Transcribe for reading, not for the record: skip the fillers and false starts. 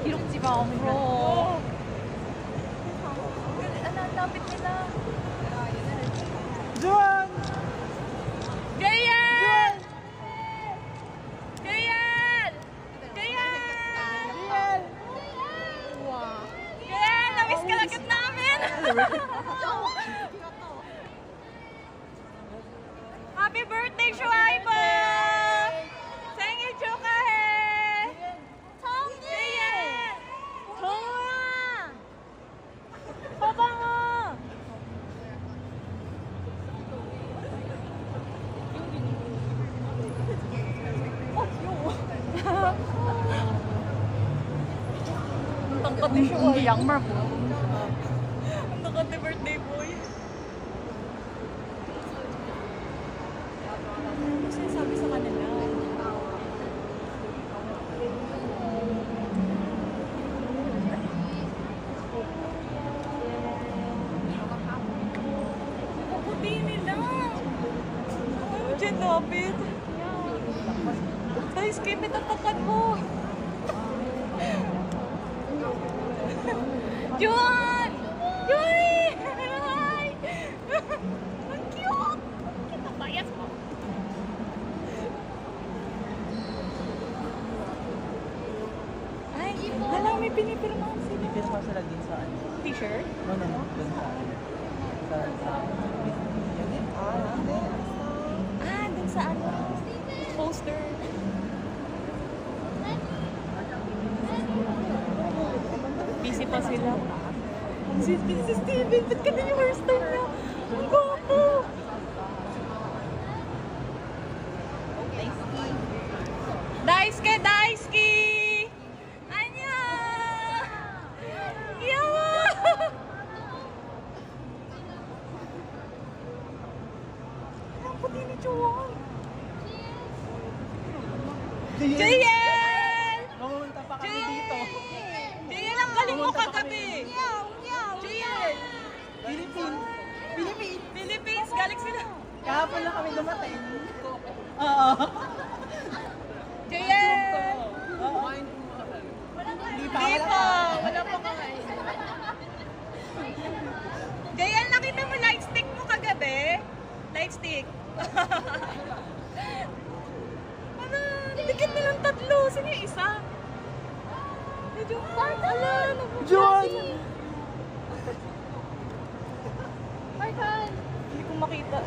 기록지 마, bro. Ang lapit nila. Juan! Jayan! Jayan! Jayan! Wow. Jayan! Namiss ka lagit namin! Happy birthday, Shuaiba! 생일 축하해! 정지혜! 정우야! 서방아! Ang tangkat ni Shuaiba. 양말 뭐야? Ang tangkat ni birthday boy. Sabi sa kanila. Puputi nila. Ano dyan, David? Ay, skipit ang takat mo. Juan! Juan! Hi! Ang cute! Kita bayas mo. Ay, alam, may pinipirmahan sila. Pinipirma sila din sa ano? T-shirt? No, dun sa Dun sa ano? Poster. Busy pa sila. Si Steven, ba't ka na yung hairstyle niya? Ang gwapo! Daisuke! Daisuke! Annyeong! Yawa! Ang puti ni Juan! Jayan! Mamunta pa kami dito. Jayan, ang galing mo kagabi! Jayan! Philippines! Galing sila! Kahapon lang kami dumating. Oo. Jayan! Hindi pa. Wala pa kakain. Jayan, nakita mo light stick mo kagabi? Light stick. Ano? Dikit nilang tatlo. Sino yung isa? Medyo ala. John! Markan! Hindi ko makita.